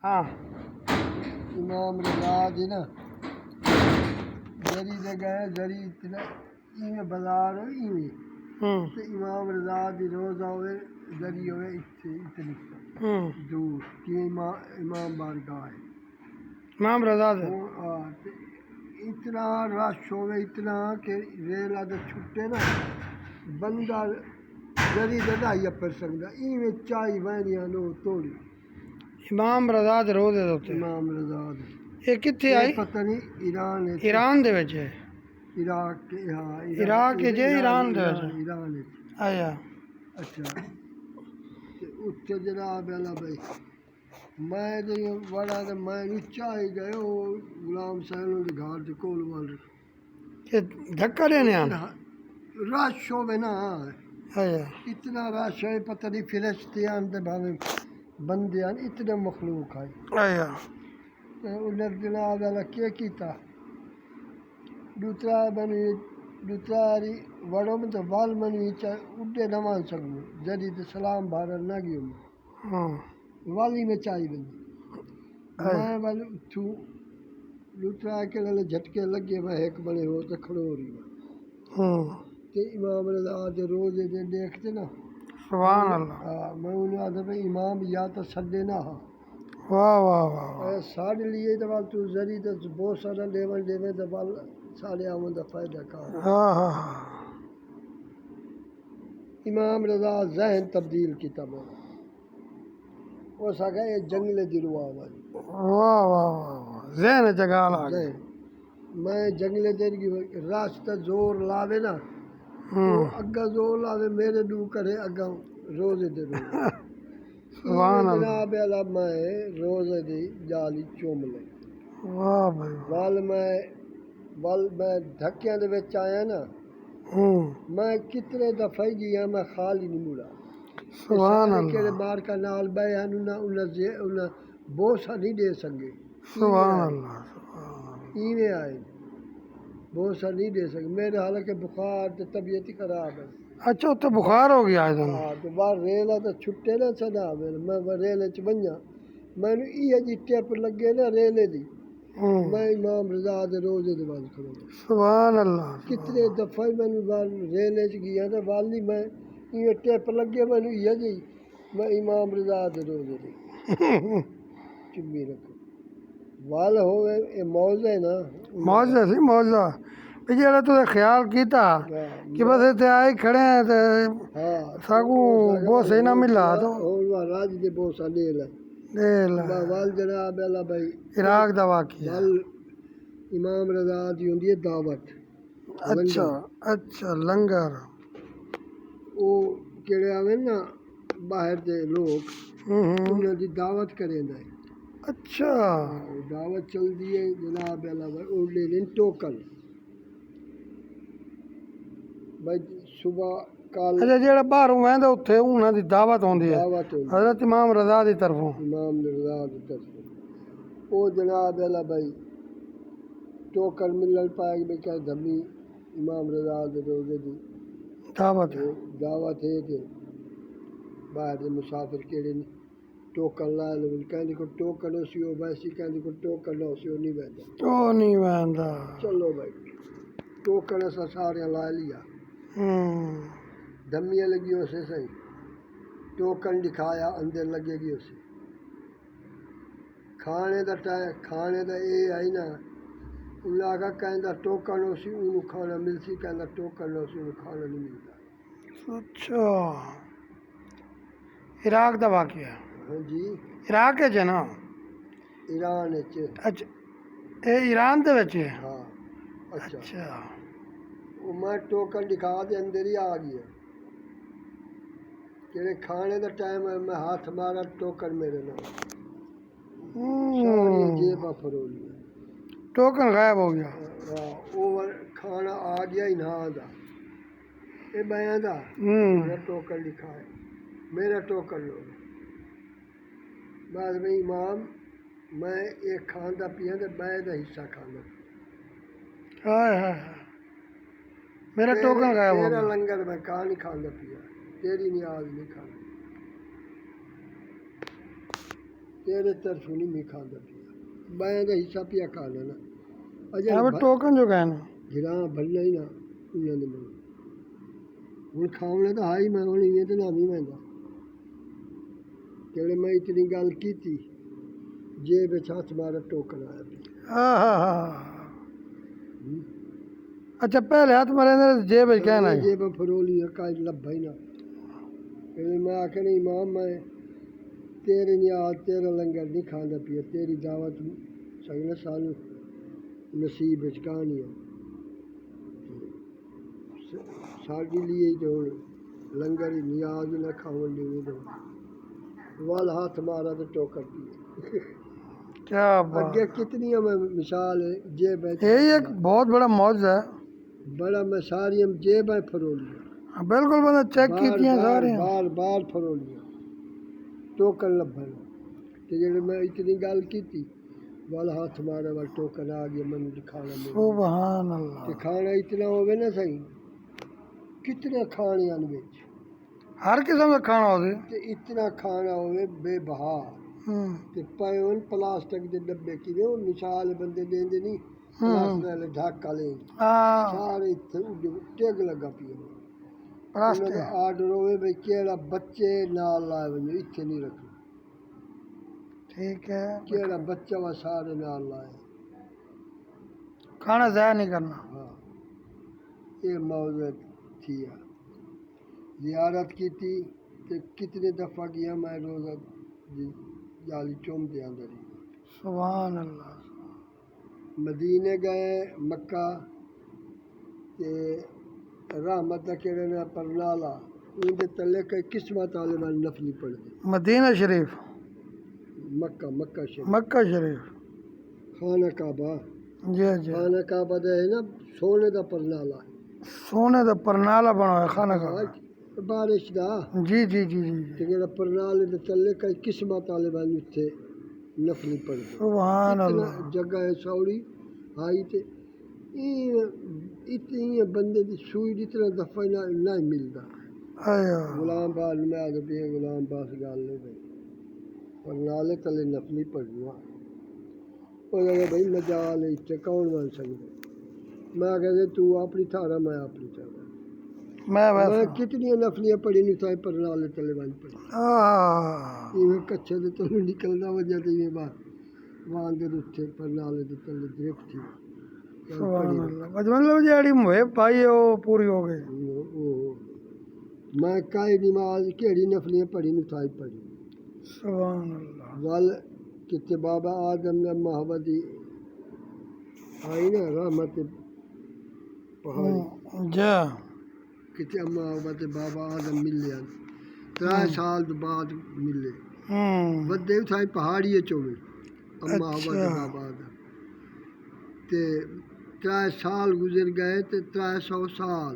हाँ इमाम रजा जी ना जरी जगह जरी इतना इवें बाजार हो इवें तो इमाम रजा दी रोज़ा होवे जरी होवे इतनी दूर कि इमाम बारगाह है इमाम रजा दे ते इतना रश होवे इतना कि रेल आदे छुट्टे ना बंदा जरी ददाई पर सकदा इवें चाई वहनियां नो तोड़ी इमाम रजा दे रोज़े दे उत्ते इमाम रजा दे ये कित्थे आई पता नहीं ईरान है ईरान दे विच है इराक के हाँ इराक है जे ईरान दे विच ईरान है आया अच्छा ते उत्थे जनाब अला भाई मैं तो बड़ा तो मैं नीचा ही गयो गुलाम साहब के घर के कोल वाल ये धक्का देने आन रश होवे ना आया इतना रश है पता नहीं फिलिस्तीन दे भावे बंदे हैं इतने मखलूक है आया ते उन्हें जनाब अला क्या कीता दूसरा बनी दूसरी वड़ों में तो वाल मनी उड़े न मान सकूँ जदी तो सलाम भारत न गयो हाँ वाली में चाय बनी मैं वाल तू दूसरा के लिए झटके लगे मैं एक बने हो तो खड़ो रही ते इमाम रजा दे रोज़े दे देखते ना सुभान अल्लाह हाँ मैं उन्हें आदर भाई इमाम या तो सदे ना हाँ वाह वाह वाह साढ़े लिए तो वाल तू जरी तो बहुत सारा लेवन देवे तो वाल सारे आवन का फायदा का हाँ हाँ हाँ इमाम रजा जहन तब्दील किया मैंने वो सका ये जंगले दी रुआ वाली वाह वाह वाह ज़हन जगह ला जहन मैं जंगले देर की रास्ता जोर लावे ना तो अग्गा जोर लावे मेरे दू करे अग्गा रोजे दे रोजे सुभान अल्लाह जनाब अला मैं रोजे दी जाली चुम ले वाह भाई वल मैं धक्कियां दे विच आया ना मैं कितने दफा ही गया मैं खाली नहीं मुड़ा सुभान के अल्लाह बार का नाल बे उन्हें बोसा नहीं दे सके सुभान अल्लाह इवें आए बोसा नहीं दे सके मेरे हालांकि बुखार तो तबीयत ही खराब है अच्छा उत्ते बुखार हो गया है तुम हाँ तो बाहर रेल है तो छुट्टे ना सदा मैं रेल च बंजा मैंने इे जी टिप लगे ना रेले दी मैं इमाम रजा दे रोजे दे बाद खड़ो सुभान अल्लाह कितने दफा ही मैंने बाल रेले च गया तो वाली मैं इवें टिप लगे मैंने इे जी मैं इमाम रजा दे रोजे दी चुम्मी रखो वाल होवे ये मौज है ना मौजा सी मौजा भी जेड़ा तुसें ख्याल कीता कि बस इत्थे आए खड़े हैं ते हाँ साकू बोसे ना मिला तो राज दे बोसा ले ला दे ला वाल जनाब अला भाई इराक दा वाक़िया वाल इमाम रजा दी हुंदी है दावत अच्छा अच्छा लंगर वो केड़े आवे ना बाहर दे लोग उन्हें दी दावत करेंदा है अच्छा दावत चलदी है जनाब अला भाई ओ ले लेन टोकन भाई सुबह कल अच्छा जेड़ा बाहरों वैंदा उत्थे उन्हां दी दावत होंदी है दावत होंदी हजरत इमाम रजा दी तरफों इमाम रजा दी तरफ ओ जनाब अला भाई टोकन मिलल पाए में क्या धमी इमाम रजा दे रोजे दी दावत दावत है ते बाहर दे मुसाफिर केड़े ने टोकन ला लो कहंदे को टोकन उसी हो वैसी कहंदे को टोकन लो उसी नहीं बैठा ओ नहीं वैंदा चलो भाई टोकन असा सारे ला लिया धमिया लगी उसे सही टोकन दिखाया अंदर लगेगी उसे खाने का टाइम खाने का ये आई ना उन्हें आगा कहता टोकन उसी उन्हें खाना मिलसी कहता टोकन उसी उन्हें खाना नहीं मिलता अच्छा इराक दा वाक़िया हाँ जी इराक च है ना ईरान च अच्छा ये ईरान दे विच है हाँ अच्छा अच्छा वो मैं टोकन दिखा दे अंदर ही आ गया कि खाने का टाइम है मैं हाथ मारा टोकन मेरे नाल सारी जेबा फरोली टोकन गायब हो गया वो खाना आ गया ही ना दा ये मैं दा मेरा टोकन लिखा है मेरा टोकन लो बाद में इमाम मैं एक खांदा पिया तो मैं दा हिस्सा खाना हाय हाय मेरा टोकन गायब हो तेरा गया लंगर मैं कहाँ नहीं खांदा पिया तेरी न्याज नहीं खाना तेरे तरफ नहीं मैं खांदा पिया मैं दा हिस्सा पिया खा लेना अजय अब टोकन जो कहना गिरा भरना ही ना इन्हां दे मन हुण खावणे तो हाई मैं हुण इवें तो ना नहीं मैं जेड़े मैं इतनी गल की जेब विच हथ मारा टोकन आया पिया अच्छा पहले हाथ मारे ने जेब में कहना है जेब फरोली काज लभा ही ना मैं आखना इमाम मैं तेरे नियाज तेरा लंगर नहीं खांदा पिया तेरी दावत सगले सानू नसीब विच कहानी है साडी लिए तो हुण लंगर ही नियाज ना खावन देवे तो वाल हाथ मारा तो टोकर पिया क्या बात अगे कितनी मैं मिसाल है जेब यही एक बहुत बड़ा मौज है बड़ा मैं सारी हम जेब फरोली बिल्कुल बंदा चेक की सारे बार बार फरोली टोकन लभन ते जेड़े मैं इतनी गल की वाल हाथ मारा वाल टोकन आ गया मैं खाना सुभान अल्लाह ते खाना इतना होवे ना सही कितने खाने आन विच हर किस्म का खाना हो ते इतना खाना होवे बेबहा ते पाए उन प्लास्टिक दे डब्बे किवें ओ मिसाल बंदे देंदे नहीं प्लास्टिक वाले ढक वाले सारे टेग लगा पिया प्लास्टिक आर्डर होवे भाई केड़ा बच्चे नाल लाए वञो इत्थे नहीं रखना ठीक है केड़ा बच्चा वा सारे नाल लाए खाना ज़ाया नहीं करना हाँ ये मौजूद थी जियारत की थी तो कितने दफ़ा किया मैं रोज़ा जाली चुमते अंदर ही सुभान अल्लाह मदीने गए मक्का ते रहमत केड़े ने परनाला उनके तले कई किस्मत वाले वाली नफली पड़ गई मदीना शरीफ मक्का मक्का शरीफ मक्का शरीफ खाना काबा जी जी खाना काबा दे है ना सोने का परनाला सोने का परनाला बना है खाना का बारिश का जी जी जी जी ते जेड़ा परनाले दे तले कई किस्मत वाले वाली उत्थे नफली पड़ गई सुभान अल्लाह जगह है सौड़ी आई ते इतनी बंदे दी सूई जितना दफा ना नहीं मिलता आया गुलाम बास में आगे भी गुलाम बास गाल ले भाई और नाले तले नफली पड़ना वो लगे भाई मजाल इतने कौन बन सकते मैं कहते तू अपनी थारा मैं अपनी थारा मैं मैं कितनी नफलियां पढ़ी नहीं था पर नाले तले बन पड़ी इवें कच्चे दे तले निकलना वजह ते इवें बात वां दे उत्थे पर नाले दे तले ड्रिफ्ट थी मतलब जी मुहे पाई है वो पूरी हो गई मैं काई नमाज केड़ी नफलियां पढ़ी नहीं था पढ़ी सुभान अल्लाह वल किते बाबा आदम ने मोहब्बती आई ना रहमत पहाड़ी जा किते मोहब्बत बाबा आदम मिले 3 साल तो बाद मिले वदे थाई पहाड़ी चोवे अम्मा हवा बाबा आदम ते 3 साल गुजर गए ते 300 साल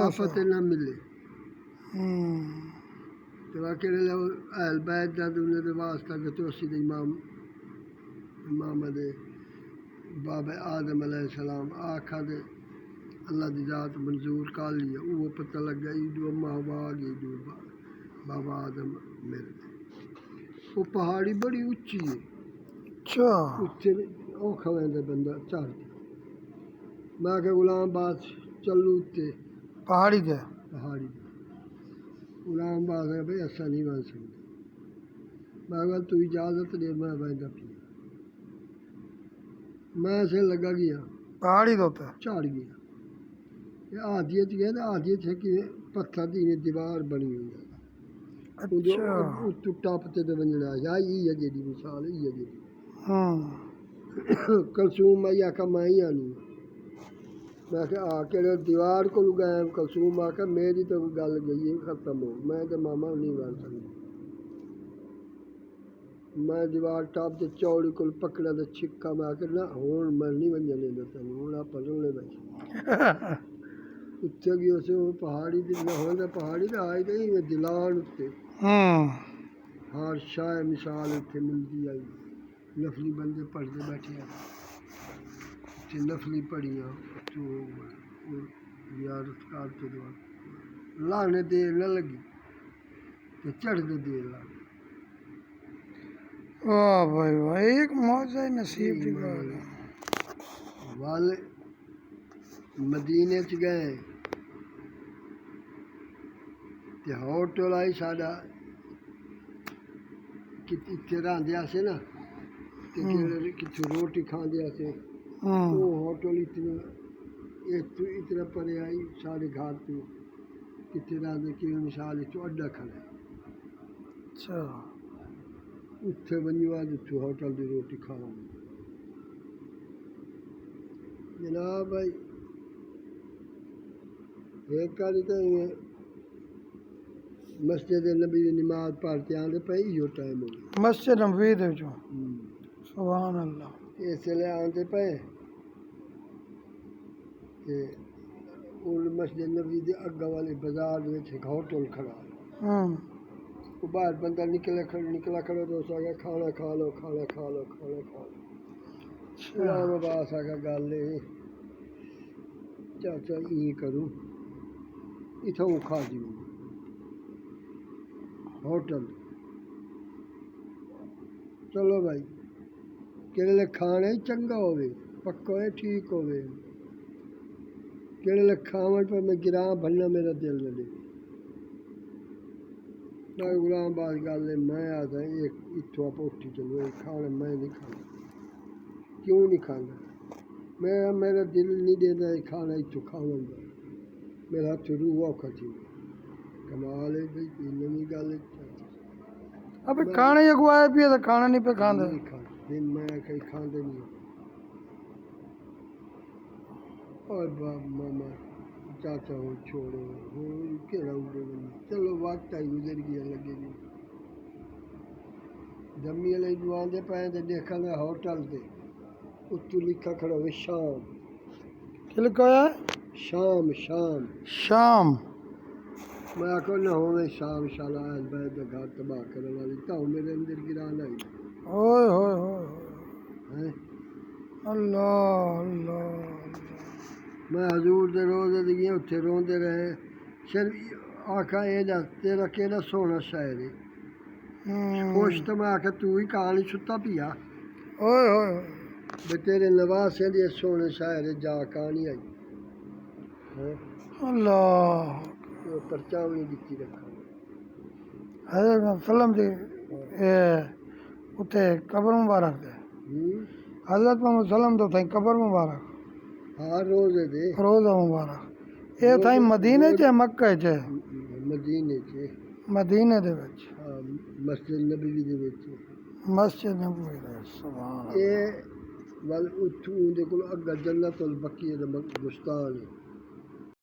आफत ना मिले ते वाकई अहल बैत दा दुनिया दे वास्ता के तोसी दे इमाम दे बाबा आदम अलैहिस्सलाम आखा दे अल्लाह दी जात मंजूर कर लिया वो पता लगा ईदू अम्मा हवा आ गई ईदू बाबा आदम मिल गए वो पहाड़ी बड़ी उच्ची है अच्छा उत्थे औखा वैंदा बंदा चढ़ मैं के गुलाम बास चलू उत्ते पहाड़ी दे पहाड़ी गुलाम बास है भाई ऐसा नहीं बन सकता मैं कहा तू इजाज़त दे मैं बंदा पिया मैं से लगा गया पहाड़ी होता चढ़ गया आदियत गया तो आदियत है कि पत्थर की दीवार बनी हुई है टपते तो बनना या ये जी मिसाल ये जी कलसूम आई आखा मैं ही आनी मैं आके दीवार को गया कलसूम आखा मेरी तो गल गई है खत्म हो मैं तो मामा नहीं बन सकती मैं दीवार टप से चौड़ी को पकड़ा तो छिक्का मैं आके ना हूँ मैं नहीं बन जाने देता हूँ आप पढ़ने ले भाई उत्थे गई उसे पहाड़ी दी होंदा पहाड़ी ते आई गई मैं दिलान उत्ते हर शाय मिसाल उत्थे मिलदी आई नफली बंदे पढ़दे बैठे ते नफली पढ़ियां तो जियारत करते दो लाने देर न लगी ते चढ़दे देर लग वाह भाई वाह, एक मौज है नसीब की गल है। वल मदीने च गए ते होटल आई साडा कि इत्थे रहिंदे ना ते जेह्ड़े कित्थों रोटी खांदे असें वो होटल इतना परे आई साढ़े घर तो कितने रहिंदे कि मिसाल इत्थों अड्डा खड़ा अच्छा उत्थे वञो अज उत्थों होटल की रोटी खाओ जनाब भाई एक बारी तो मस्जिद नबी की नमाज पढ़ते आंदे पे इहो टाइम हो गया मस्जिद नबवी दे विचों सुभान अल्लाह इसलिए आंदे पे ते उस मस्जिद नबी के अग्गा वाले बाजार में एक होटल खड़ा वो बाहर बंदा निकला खड़ा तो उसका खाना खा लो खाना खा लो खाना खा लो गुलाम अब्बास आखा गल चाचा ये करूँ इथों खा दी होटल चलो भाई केड़े खाने चंगा होवे पक्का है ठीक होवे केड़े खावन पर मैं गिरा बनना मेरा दिल न दे मैं गुलाम अब्बास गल मैं आता एक इथों आप उठी चलो ये खाना मैं नहीं खाना क्यों नहीं खाना मेरा दिल नहीं देता ये खाना इथों खावन का मेरा हाथ रूह औखा थी कमाल है भाई नवी गल अबे खाने अगवाए पिए तो खाना नहीं पे खांदे नहीं खाना दिन मैं कहीं खाते नहीं और बाप मामा चाचा हो छोड़ो हो केड़ा उड़े चलो वक्त आई गुजर गया लगेगी जम्मी वाले दुआंदे पे तो देखा ना होटल से उत्तू लिखा खड़ा हो शाम क्या लिखा है शाम शाम शाम मैं आखो ना हो शाम शाला बैद घर तबाह करने वाली तो मेरे अंदर गिराना ही ओए होए होए है अल्लाह अल्लाह मैं हजूर दे रोज़े दिए उत्थे रोंदे रहे सिर्फ आखा ये दस तेरा केड़ा सोहना शायर है खुश तो मैं आखा तू ही कहानी सुता पिया ओए होए बे तेरे नवासे दिए सोहने शायर जा कहानी आई है अल्लाह वो परचावनी दिखी रखा हज़रत सल्लम जी उते कब्र मुबारक दे हज़रत मोहम्मद सल्लम तो थाई कब्र मुबारक हाँ रोज़े दे रोज़ा मुबारक ये थाई मदीने च मक्के च मदीने च मदीने दे विच हाँ मस्जिद नबी दे विच मस्जिद नबवी दे सुभान ये वल उत्थों उंदे कोल अग्गा जन्नतुल बकी दा गुस्तान है